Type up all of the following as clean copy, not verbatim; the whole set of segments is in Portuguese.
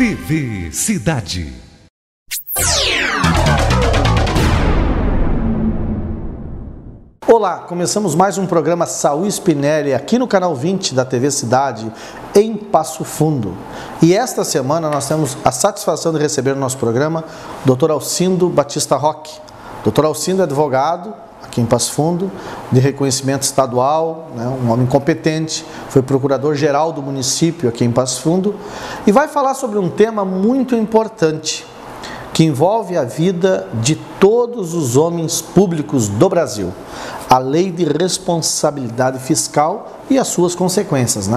TV Cidade. Olá, começamos mais um programa Saúl Spinelli aqui no canal 20 da TV Cidade, em Passo Fundo. E esta semana nós temos a satisfação de receber no nosso programa o Dr. Alcindo Batista Roque. Dr. Alcindo é advogado aqui em Passo Fundo, de reconhecimento estadual, um homem competente, foi procurador-geral do município aqui em Passo Fundo e vai falar sobre um tema muito importante que envolve a vida de todos os homens públicos do Brasil, a Lei de Responsabilidade Fiscal e as suas consequências,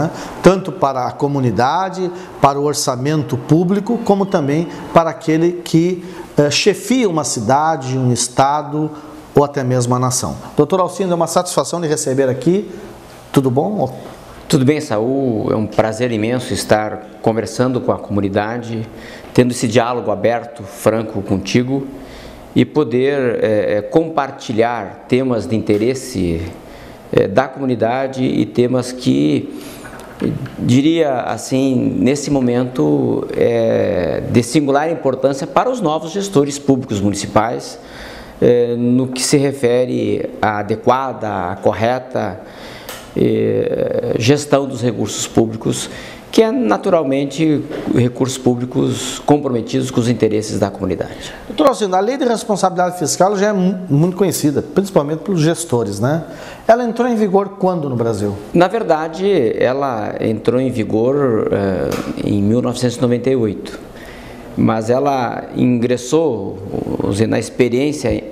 tanto para a comunidade, para o orçamento público, como também para aquele que chefia uma cidade, um estado ou até mesmo a nação. Doutor Alcindo, é uma satisfação de receber aqui. Tudo bom? Tudo bem, Saúl. É um prazer imenso estar conversando com a comunidade, tendo esse diálogo aberto, franco contigo e poder compartilhar temas de interesse da comunidade e temas que, diria assim, nesse momento de singular importância para os novos gestores públicos municipais, no que se refere à adequada, à correta gestão dos recursos públicos, que é naturalmente recursos públicos comprometidos com os interesses da comunidade. Doutor Alcindo, a Lei de Responsabilidade Fiscal já é muito conhecida, principalmente pelos gestores, Ela entrou em vigor quando no Brasil? Na verdade, ela entrou em vigor em 1998. Mas ela ingressou na experiência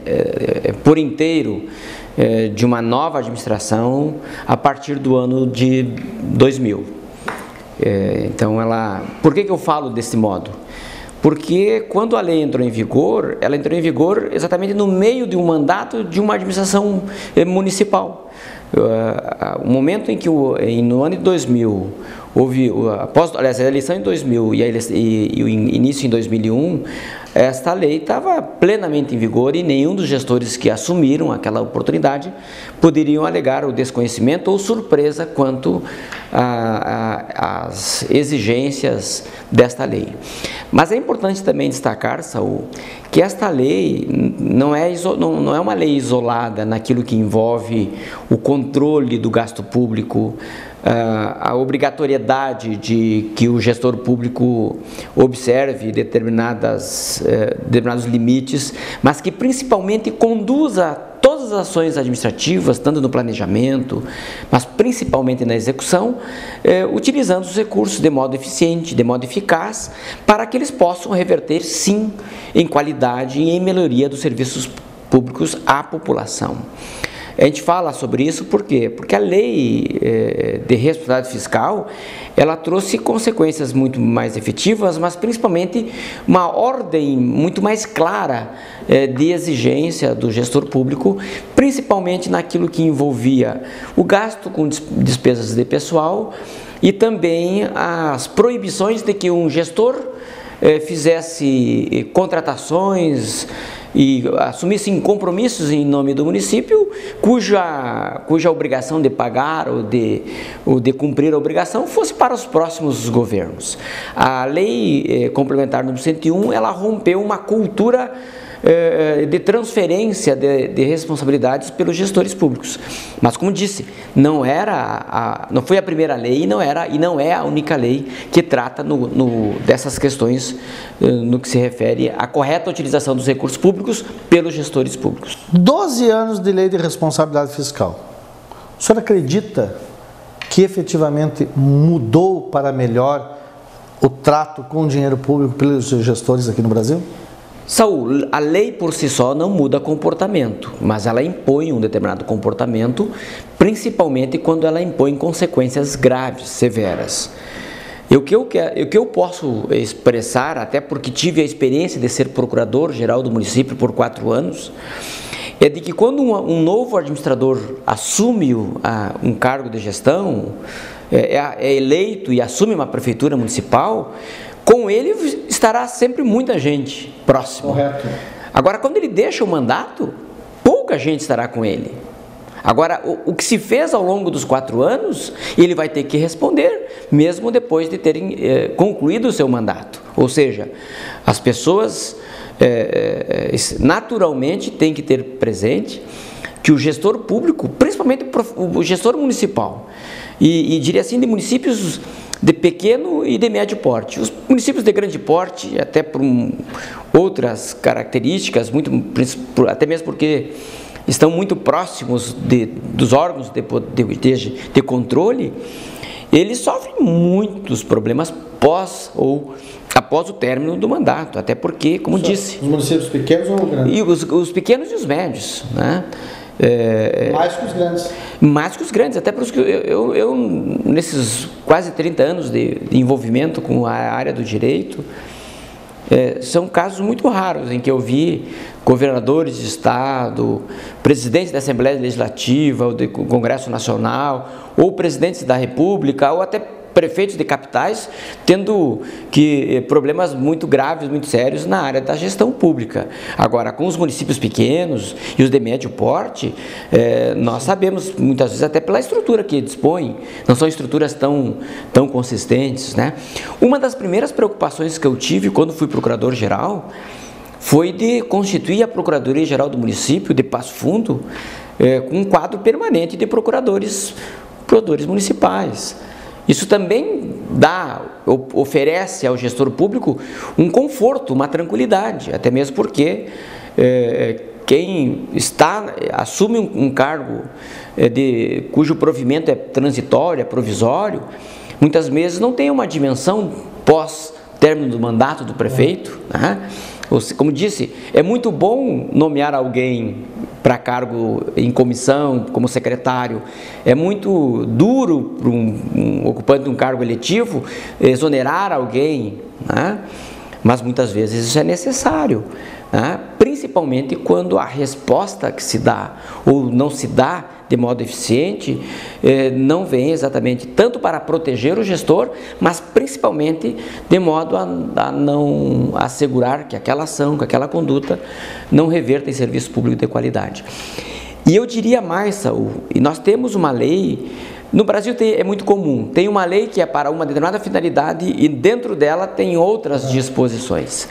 por inteiro de uma nova administração a partir do ano de 2000. Então, por que eu falo desse modo? Porque quando a lei entrou em vigor, ela entrou em vigor exatamente no meio de um mandato de uma administração municipal. O momento em que, no ano de 2000, houve, a eleição em 2000 e o início em 2001, esta lei estava plenamente em vigor e nenhum dos gestores que assumiram aquela oportunidade poderiam alegar o desconhecimento ou surpresa quanto às exigências desta lei. Mas é importante também destacar, Saúl, que esta lei não é uma lei isolada naquilo que envolve o controle do gasto público, a obrigatoriedade de que o gestor público observe determinados limites, mas que principalmente conduza todas as ações administrativas, tanto no planejamento, mas principalmente na execução, utilizando os recursos de modo eficiente, de modo eficaz, para que eles possam reverter, sim, em qualidade e em melhoria dos serviços públicos à população. A gente fala sobre isso por quê? Porque a lei de responsabilidade fiscal, ela trouxe consequências muito mais efetivas, mas principalmente uma ordem muito mais clara de exigência do gestor público, principalmente naquilo que envolvia o gasto com despesas de pessoal e também as proibições de que um gestor fizesse contratações e assumissem compromissos em nome do município, cuja obrigação de pagar ou de cumprir a obrigação fosse para os próximos governos. A lei complementar número 101, ela rompeu uma cultura de transferência de responsabilidades pelos gestores públicos. Mas, como disse, não foi a primeira lei e não é a única lei que trata dessas questões no que se refere à correta utilização dos recursos públicos pelos gestores públicos. 12 anos de Lei de Responsabilidade Fiscal. O senhor acredita que efetivamente mudou para melhor o trato com o dinheiro público pelos gestores aqui no Brasil? Saúl, a lei por si só não muda comportamento, mas ela impõe um determinado comportamento, principalmente quando ela impõe consequências graves, severas. E o que eu posso expressar, até porque tive a experiência de ser procurador-geral do município por 4 anos, é de que quando um novo administrador assume um cargo de gestão, é eleito e assume uma prefeitura municipal, com ele estará sempre muita gente próxima. Correto. Agora, quando ele deixa o mandato, pouca gente estará com ele. Agora, o que se fez ao longo dos 4 anos, ele vai ter que responder, mesmo depois de terem concluído o seu mandato. Ou seja, as pessoas naturalmente têm que ter presente que o gestor público, principalmente o gestor municipal, e diria assim, de municípios de pequeno e de médio porte. Os municípios de grande porte, até por outras características, até mesmo porque estão muito próximos dos órgãos de controle, eles sofrem muitos problemas após o término do mandato, até porque, como disse... Os municípios pequenos ou grandes? E os pequenos e os médios, né? Mais que os grandes. Mais que os grandes, até porque eu nesses quase 30 anos de envolvimento com a área do direito, são casos muito raros em que eu vi governadores de estado, presidentes da Assembleia Legislativa, ou do Congresso Nacional, ou presidentes da República, ou até prefeitos de capitais tendo problemas muito graves, muito sérios na área da gestão pública. Agora, com os municípios pequenos e os de médio porte, nós sabemos, muitas vezes, até pela estrutura que dispõem, não são estruturas tão consistentes, né? Uma das primeiras preocupações que eu tive quando fui procurador-geral foi de constituir a Procuradoria-Geral do município de Passo Fundo com um quadro permanente de procuradores municipais. Isso também oferece ao gestor público um conforto, uma tranquilidade, até mesmo porque quem assume um cargo cujo provimento é transitório, é provisório, muitas vezes não tem uma dimensão pós-término do mandato do prefeito, né? Como disse, é muito bom nomear alguém para cargo em comissão, como secretário. É muito duro para um ocupante de um cargo eletivo exonerar alguém, né? Mas muitas vezes isso é necessário, né? Principalmente quando a resposta que se dá ou não se dá de modo eficiente, não vem exatamente tanto para proteger o gestor, mas principalmente de modo a não assegurar que aquela ação, que aquela conduta não reverta em serviço público de qualidade. E eu diria mais, Saul, e nós temos uma lei, no Brasil é muito comum, tem uma lei que é para uma determinada finalidade e dentro dela tem outras disposições.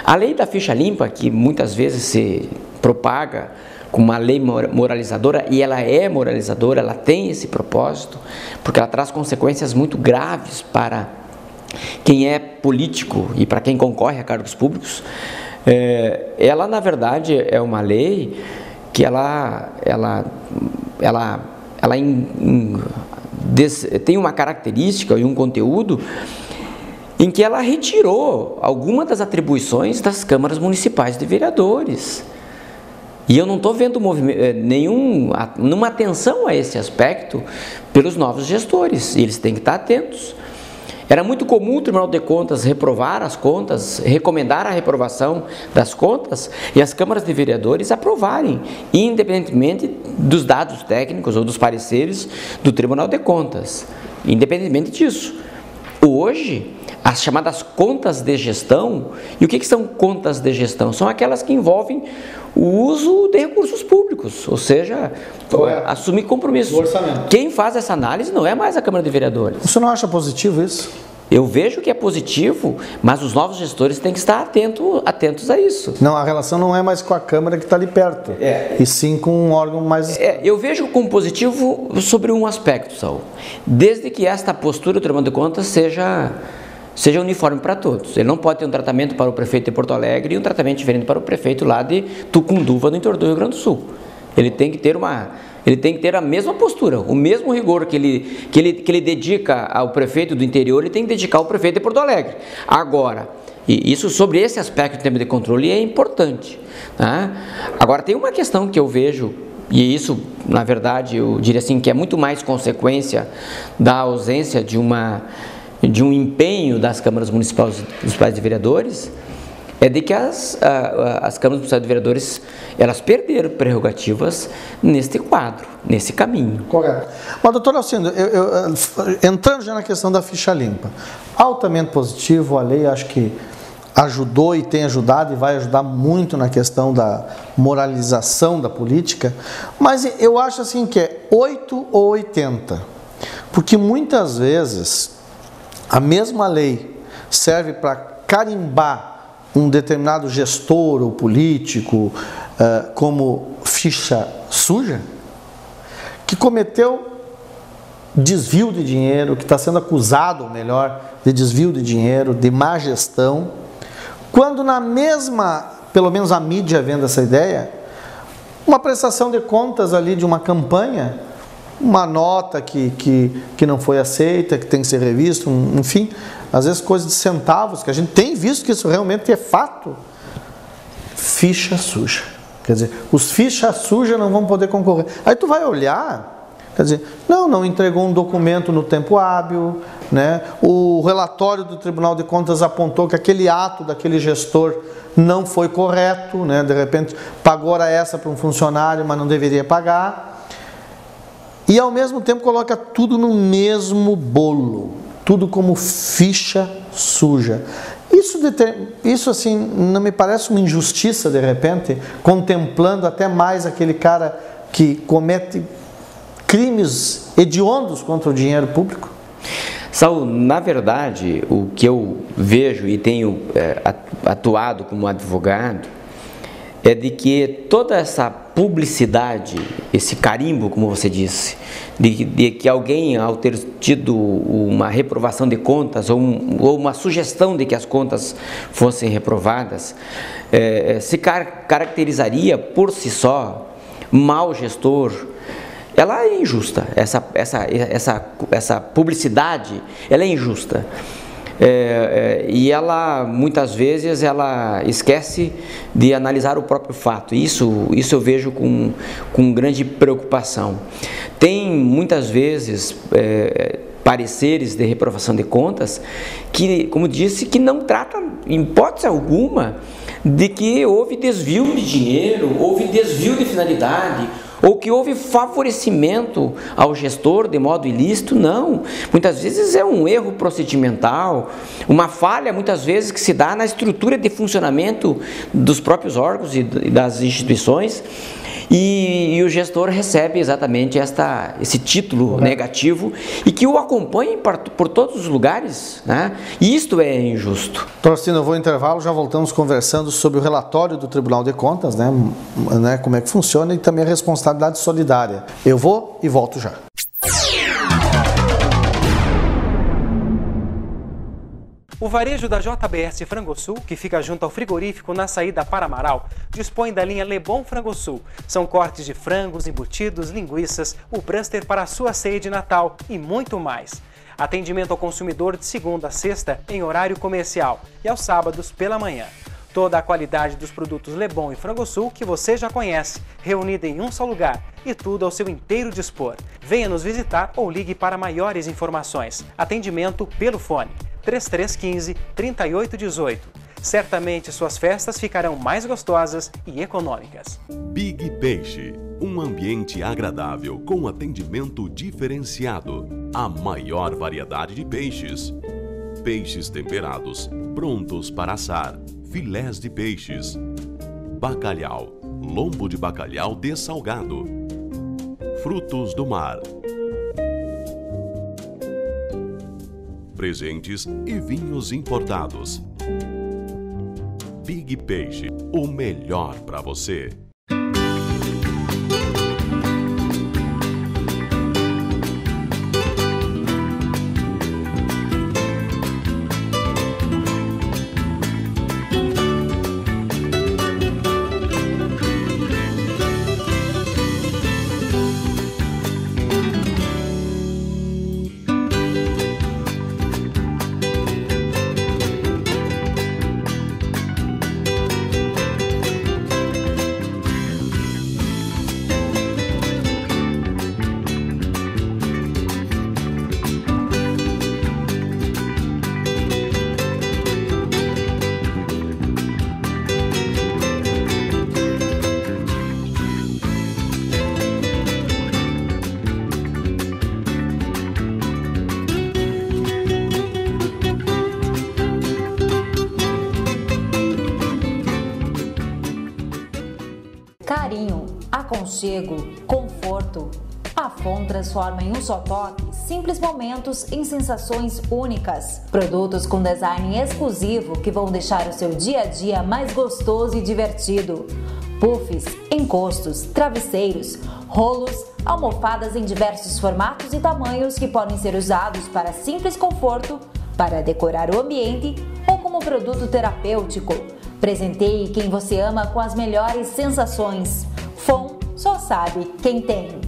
A lei da ficha limpa, que muitas vezes se propaga como uma lei moralizadora, e ela é moralizadora, ela tem esse propósito, porque ela traz consequências muito graves para quem é político e para quem concorre a cargos públicos. Ela, na verdade, é uma lei que tem uma característica e um conteúdo em que ela retirou algumas das atribuições das câmaras municipais de vereadores. E eu não estou vendo nenhuma atenção a esse aspecto pelos novos gestores, e eles têm que estar atentos. Era muito comum o Tribunal de Contas reprovar as contas, recomendar a reprovação das contas e as câmaras de vereadores aprovarem, independentemente dos dados técnicos ou dos pareceres do Tribunal de Contas, independentemente disso. Hoje, as chamadas contas de gestão, e o que são contas de gestão? São aquelas que envolvem o uso de recursos públicos, ou seja, assumir compromisso. Quem faz essa análise não é mais a Câmara de Vereadores. Você não acha positivo isso? Eu vejo que é positivo, mas os novos gestores têm que estar atentos a isso. Não, a relação não é mais com a Câmara que está ali perto, e sim com um órgão mais... Eu vejo como positivo sobre um aspecto, Saul. Desde que esta postura do Tribunal de Contas seja uniforme para todos. Ele não pode ter um tratamento para o prefeito de Porto Alegre e um tratamento diferente para o prefeito lá de Tucunduva, no interior do Rio Grande do Sul. Ele tem que ter a mesma postura, o mesmo rigor que ele dedica ao prefeito do interior, ele tem que dedicar ao prefeito de Porto Alegre. Agora, e isso sobre esse aspecto do tema de controle é importante, né? Agora, tem uma questão que eu vejo, e isso, na verdade, eu diria assim, que é muito mais consequência da ausência de um empenho das câmaras municipais de vereadores, é de que as câmaras municipais de vereadores, elas perderam prerrogativas neste quadro, nesse caminho. Correto. Mas, doutor Alcindo, entrando já na questão da ficha limpa, altamente positivo, a lei acho que ajudou e tem ajudado e vai ajudar muito na questão da moralização da política, mas eu acho assim que é 8 ou 80, porque muitas vezes a mesma lei serve para carimbar um determinado gestor ou político como ficha suja, que cometeu desvio de dinheiro, que está sendo acusado, ou melhor, de desvio de dinheiro, de má gestão, quando na mesma, pelo menos a mídia vendo essa ideia, uma prestação de contas ali de uma campanha, uma nota que não foi aceita, que tem que ser revista, enfim, às vezes coisas de centavos, que a gente tem visto que isso realmente é fato. Ficha suja. Quer dizer, os fichas sujas não vão poder concorrer. Aí tu vai olhar, quer dizer, não entregou um documento no tempo hábil, né? O relatório do Tribunal de Contas apontou que aquele ato daquele gestor não foi correto, né? De repente pagou hora extra para um funcionário, mas não deveria pagar. E ao mesmo tempo coloca tudo no mesmo bolo, tudo como ficha suja. Isso assim, não me parece uma injustiça de repente, contemplando até mais aquele cara que comete crimes hediondos contra o dinheiro público? Saul, na verdade, o que eu vejo e tenho atuado como advogado é de que toda essa publicidade, esse carimbo, como você disse, de que alguém, ao ter tido uma reprovação de contas ou uma sugestão de que as contas fossem reprovadas, se caracterizaria por si só mau gestor, ela é injusta. Essa publicidade, ela é injusta. E ela, muitas vezes, ela esquece de analisar o próprio fato. Isso eu vejo com grande preocupação. Tem, muitas vezes, pareceres de reprovação de contas que, como disse, que não tratam, em hipótese alguma, de que houve desvio de dinheiro, houve desvio de finalidade, ou que houve favorecimento ao gestor de modo ilícito. Não, muitas vezes é um erro procedimental, uma falha muitas vezes que se dá na estrutura de funcionamento dos próprios órgãos e das instituições, e o gestor recebe exatamente esse título negativo e que o acompanha por todos os lugares, né? E isto é injusto. Torcino, eu vou ao intervalo, já voltamos conversando sobre o relatório do Tribunal de Contas, né? Como é que funciona, e também a responsabilidade solidária. Eu vou e volto já. O varejo da JBS Frangosul, que fica junto ao frigorífico na saída para Amaral, dispõe da linha Lebon Frangosul. São cortes de frangos, embutidos, linguiças, o braster para a sua ceia de Natal e muito mais. Atendimento ao consumidor de segunda a sexta em horário comercial e aos sábados pela manhã. Toda a qualidade dos produtos Lebon e Frangosul que você já conhece, reunida em um só lugar e tudo ao seu inteiro dispor. Venha nos visitar ou ligue para maiores informações. Atendimento pelo fone 3315-3818. Certamente suas festas ficarão mais gostosas e econômicas. Big Peixe, um ambiente agradável com atendimento diferenciado. A maior variedade de peixes. Peixes temperados, prontos para assar. Filés de peixes. Bacalhau, lombo de bacalhau dessalgado. Frutos do mar. Presentes e vinhos importados. Big Peixe, o melhor para você. aconchego, conforto. A FON transforma em um só toque simples momentos em sensações únicas. Produtos com design exclusivo que vão deixar o seu dia a dia mais gostoso e divertido. Puffs, encostos, travesseiros, rolos, almofadas em diversos formatos e tamanhos que podem ser usados para simples conforto, para decorar o ambiente ou como produto terapêutico. Presenteie quem você ama com as melhores sensações. FON só sabe quem tem.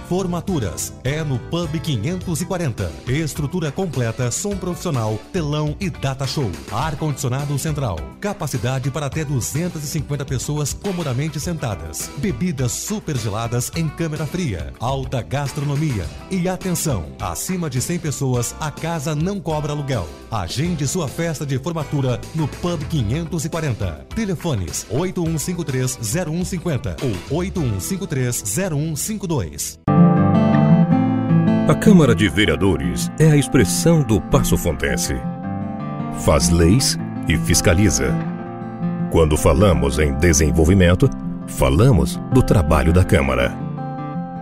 Formaturas é no Pub 540. Estrutura completa, som profissional, telão e data show. Ar-condicionado central. Capacidade para até 250 pessoas comodamente sentadas. Bebidas super geladas em câmara fria. Alta gastronomia. E atenção, acima de 100 pessoas, a casa não cobra aluguel. Agende sua festa de formatura no Pub 540. Telefones 8153-0150 ou 8153-0152. A Câmara de Vereadores é a expressão do passofontense. Faz leis e fiscaliza. Quando falamos em desenvolvimento, falamos do trabalho da Câmara.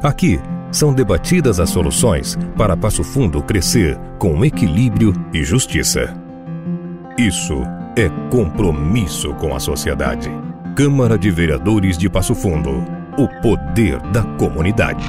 Aqui são debatidas as soluções para Passo Fundo crescer com equilíbrio e justiça. Isso é compromisso com a sociedade. Câmara de Vereadores de Passo Fundo. O poder da comunidade.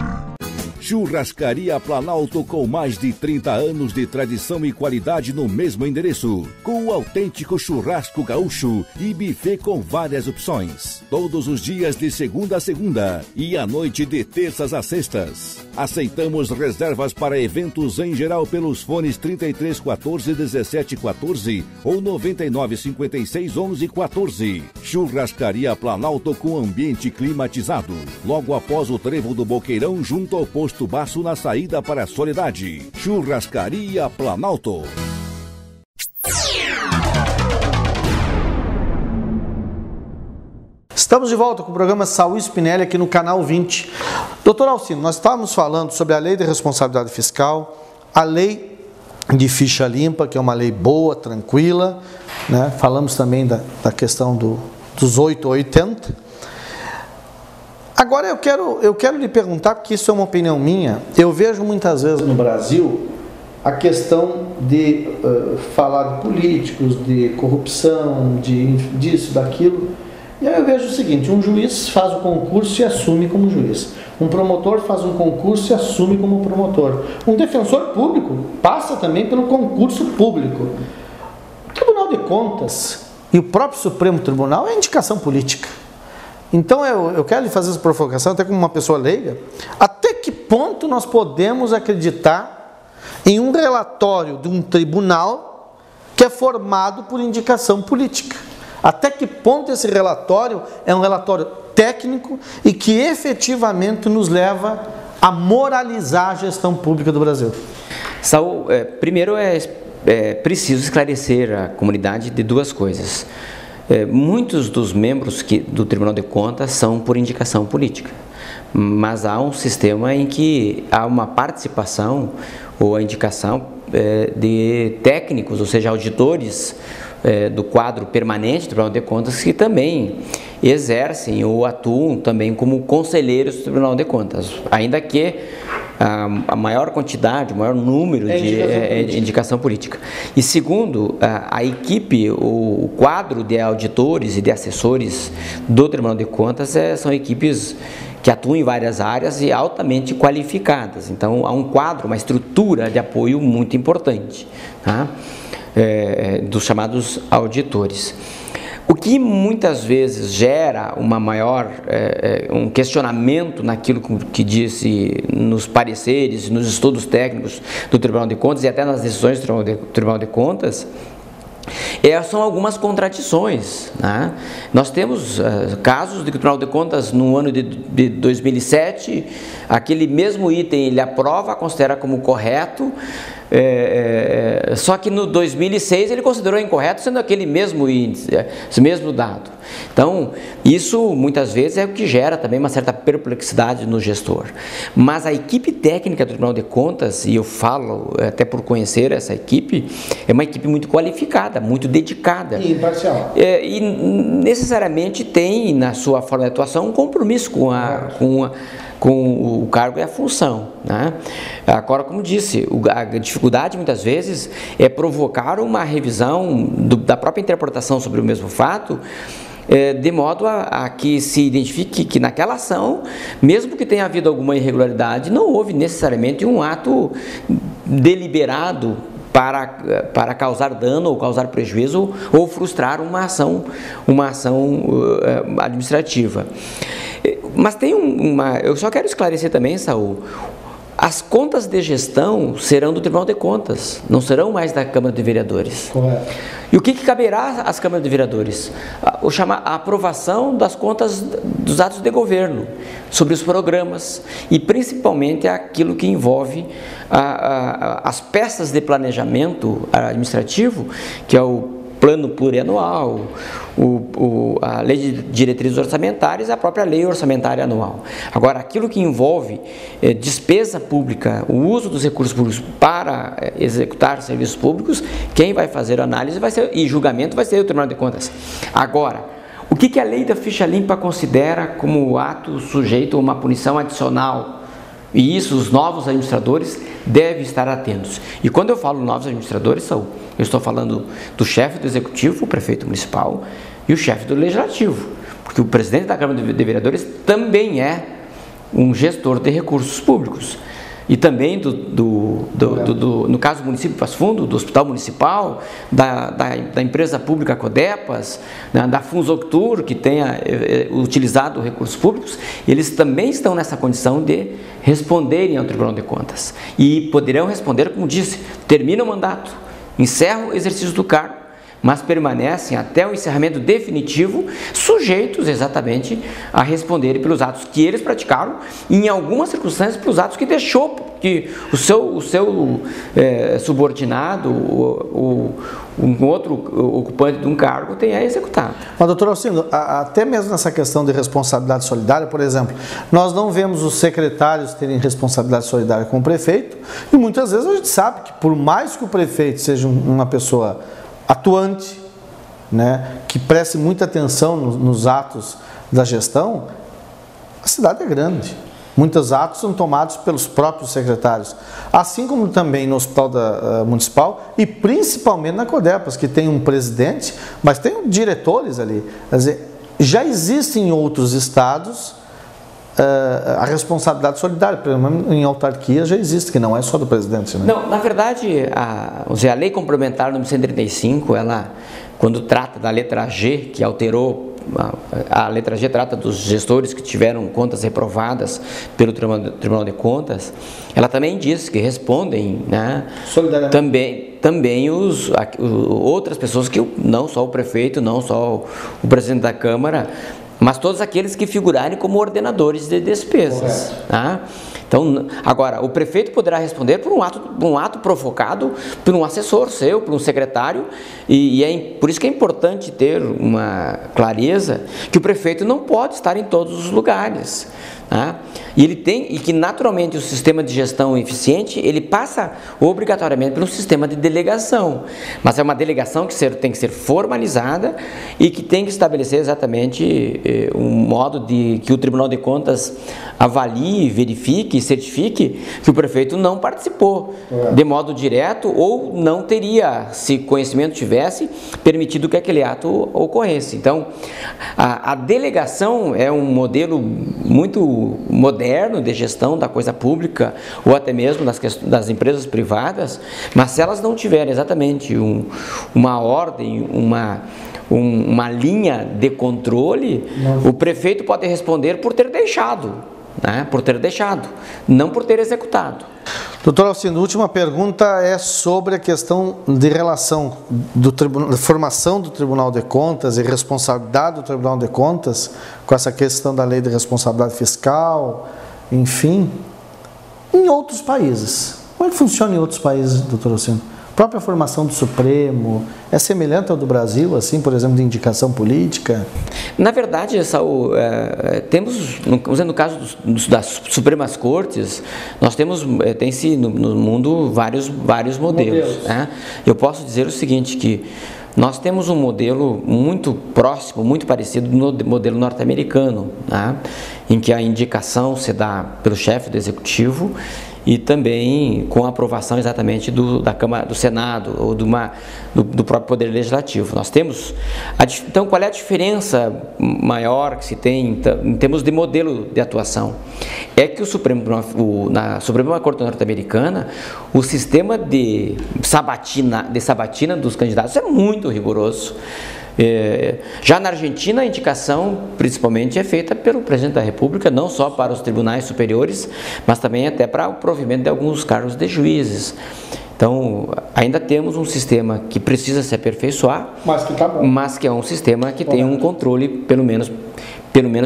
Churrascaria Planalto, com mais de 30 anos de tradição e qualidade no mesmo endereço, com o autêntico churrasco gaúcho e buffet com várias opções. Todos os dias de segunda a segunda e à noite de terças a sextas. Aceitamos reservas para eventos em geral pelos fones 3314-1714 ou 9956-1114. Churrascaria Planalto com ambiente climatizado. Logo após o trevo do Boqueirão, junto ao posto Baço, na saída para a Soledade. Churrascaria Planalto. Estamos de volta com o programa Saúl Spinelli aqui no Canal 20. Doutor Alcino, nós estávamos falando sobre a Lei de Responsabilidade Fiscal, a Lei de Ficha Limpa, que é uma lei boa, tranquila, né? Falamos também da questão dos 880. Agora eu quero lhe perguntar, porque isso é uma opinião minha, eu vejo muitas vezes no Brasil a questão de falar de políticos, de corrupção, disso, daquilo, e aí eu vejo o seguinte: um juiz faz o concurso e assume como juiz, um promotor faz um concurso e assume como promotor, um defensor público passa também pelo concurso público. O Tribunal de Contas e o próprio Supremo Tribunal é indicação política. Então eu quero lhe fazer essa provocação, até como uma pessoa leiga, até que ponto nós podemos acreditar em um relatório de um tribunal que é formado por indicação política? Até que ponto esse relatório é um relatório técnico e que efetivamente nos leva a moralizar a gestão pública do Brasil? Saúl, primeiro é preciso esclarecer a comunidade de duas coisas. Muitos dos membros do Tribunal de Contas são por indicação política, mas há um sistema em que há uma participação ou a indicação de técnicos, ou seja, auditores do quadro permanente do Tribunal de Contas, que também exercem ou atuam também como conselheiros do Tribunal de Contas, ainda que a maior quantidade, o maior número de indicação política. E segundo, a equipe, o quadro de auditores e de assessores do Tribunal de Contas são equipes que atuam em várias áreas e altamente qualificadas. Então, há um quadro, uma estrutura de apoio muito importante, tá? Dos chamados auditores. O que muitas vezes gera uma maior, um questionamento naquilo que disse nos pareceres, nos estudos técnicos do Tribunal de Contas e até nas decisões do Tribunal de Contas, são algumas contradições, né? Nós temos casos de que o Tribunal de Contas, no ano de 2007, aquele mesmo item ele aprova, considera como correto, Só que no 2006 ele considerou incorreto, sendo aquele mesmo índice, esse mesmo dado. Então, isso muitas vezes é o que gera também uma certa perplexidade no gestor. Mas a equipe técnica do Tribunal de Contas, e eu falo até por conhecer essa equipe, é uma equipe muito qualificada, muito dedicada. E imparcial. E necessariamente tem na sua forma de atuação um compromisso com o cargo e a função, né? Agora, como disse, a dificuldade muitas vezes é provocar uma revisão da própria interpretação sobre o mesmo fato, de modo a que se identifique que naquela ação, mesmo que tenha havido alguma irregularidade, não houve necessariamente um ato deliberado para causar dano ou causar prejuízo ou frustrar uma ação administrativa. Mas tem eu só quero esclarecer também, Saul, as contas de gestão serão do Tribunal de Contas, não serão mais da Câmara de Vereadores. Correto. E o que caberá às câmaras de vereadores? A aprovação das contas dos atos de governo, sobre os programas e principalmente aquilo que envolve as peças de planejamento administrativo, que é o plano plurianual, a lei de diretrizes orçamentárias e a própria lei orçamentária anual. Agora, aquilo que envolve despesa pública, o uso dos recursos públicos para executar serviços públicos, quem vai fazer análise e julgamento vai ser o Tribunal de Contas. Agora, o que a lei da ficha limpa considera como ato sujeito a uma punição adicional? E isso os novos administradores devem estar atentos. E quando eu falo novos administradores, eu estou falando do chefe do executivo, o prefeito municipal, e o chefe do legislativo, porque o presidente da Câmara de Vereadores também é um gestor de recursos públicos. E também no caso do município de Passo Fundo, do Hospital Municipal, da empresa pública Codepas, da Funzoctur, que tenha utilizado recursos públicos, eles também estão nessa condição de responderem ao Tribunal de Contas. E poderão responder, como disse, termina o mandato, encerra o exercício do cargo, mas permanecem até o encerramento definitivo, sujeitos exatamente a responderem pelos atos que eles praticaram e, em algumas circunstâncias, pelos atos que deixou que o seu subordinado, um outro ocupante de um cargo tenha executado. Mas, doutor Alcindo, até mesmo nessa questão de responsabilidade solidária, por exemplo, nós não vemos os secretários terem responsabilidade solidária com o prefeito e muitas vezes a gente sabe que, por mais que o prefeito seja uma pessoa atuante, né, que preste muita atenção nos atos da gestão, a cidade é grande. Muitos atos são tomados pelos próprios secretários, assim como também no Hospital Municipal e principalmente na Codepas, que tem um presidente, mas tem diretores ali. Quer dizer, já existem em outros estados a responsabilidade solidária, pelo menos em autarquia já existe, que não é só do presidente, né? Não, na verdade, a lei complementar número 135, ela, quando trata da letra G, que alterou, a letra G trata dos gestores que tiveram contas reprovadas pelo Tribunal de Contas, ela também diz que respondem, né, também outras pessoas, que não só o prefeito, não só o presidente da Câmara, mas todos aqueles que figurarem como ordenadores de despesas. Tá? Então, agora, o prefeito poderá responder por um ato provocado por um assessor seu, por um secretário, e por isso que é importante ter uma clareza que o prefeito não pode estar em todos os lugares. Tá? E que naturalmente o sistema de gestão eficiente, ele passa obrigatoriamente por um sistema de delegação, mas é uma delegação que tem que ser formalizada e que tem que estabelecer exatamente um modo de que o Tribunal de Contas avalie, verifique e certifique que o prefeito não participou de modo direto ou não teria, se conhecimento tivesse, permitido que aquele ato ocorresse. Então, a delegação é um modelo muito moderno de gestão da coisa pública ou até mesmo das empresas privadas, mas se elas não tiverem exatamente uma ordem, uma linha de controle, o prefeito pode responder por ter deixado, né? Não por ter executado. Doutor Alcindo, a última pergunta é sobre a questão de relação da formação do Tribunal de Contas e responsabilidade do Tribunal de Contas com essa questão da lei de responsabilidade fiscal, enfim, em outros países. Como é que funciona em outros países, doutor Alcindo? A própria formação do Supremo é semelhante ao do Brasil, assim, por exemplo, de indicação política? Na verdade, Saul, temos, no caso das Supremas Cortes, nós temos, tem-se no mundo vários modelos. Né? Eu posso dizer o seguinte, que nós temos um modelo muito próximo, muito parecido no modelo norte-americano, né? Em que a indicação se dá pelo chefe do executivo e também com a aprovação exatamente da Câmara, do Senado ou do próprio Poder Legislativo. Nós temos, então, qual é a diferença maior que se tem em termos de modelo de atuação? É que na Suprema Corte norte-americana, o sistema de sabatina dos candidatos é muito rigoroso. Já na Argentina, a indicação principalmente é feita pelo presidente da República, não só para os tribunais superiores, mas também até para o provimento de alguns cargos de juízes. Então, ainda temos um sistema que precisa se aperfeiçoar, mas que tá bom. Mas que é um sistema que tem um controle, pelo menos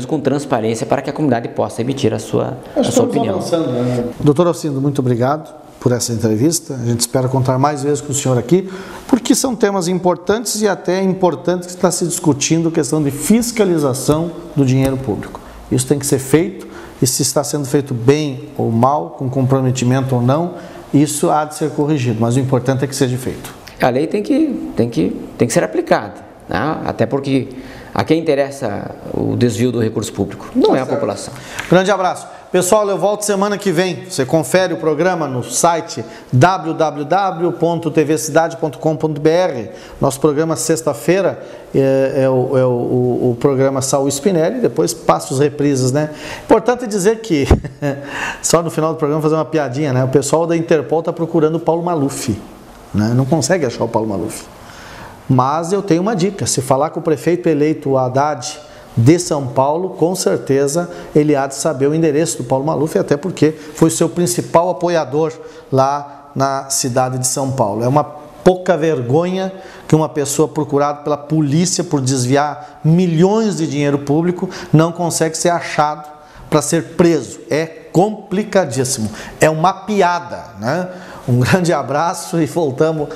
com transparência, para que a comunidade possa emitir a sua opinião. Né? Doutor Alcindo, muito obrigado por essa entrevista. A gente espera contar mais vezes com o senhor aqui, porque são temas importantes e até importante que está se discutindo a questão de fiscalização do dinheiro público. Isso tem que ser feito, e se está sendo feito bem ou mal, com comprometimento ou não, isso há de ser corrigido, mas o importante é que seja feito. A lei tem que ser aplicada, né? Até porque a quem interessa o desvio do recurso público não é a população. Grande abraço. Pessoal, eu volto semana que vem. Você confere o programa no site www.tvcidade.com.br. Nosso programa sexta-feira é o programa Saul Spinelli, depois passa os reprises, né? Importante dizer que, só no final do programa fazer uma piadinha, né? O pessoal da Interpol está procurando o Paulo Maluf, né? Não consegue achar o Paulo Maluf. Mas eu tenho uma dica, se falar com o prefeito eleito Haddad de São Paulo, com certeza ele há de saber o endereço do Paulo Maluf, até porque foi seu principal apoiador lá na cidade de São Paulo. É uma pouca vergonha que uma pessoa procurada pela polícia por desviar milhões de dinheiro público não consegue ser achado para ser preso. É complicadíssimo, é uma piada, né? Um grande abraço e voltamos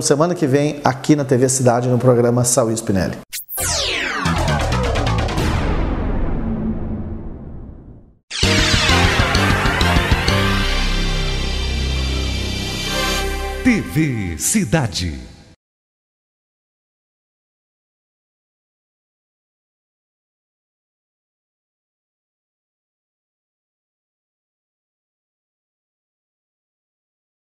semana que vem aqui na TV Cidade no programa Saul Spinelli. TV Cidade.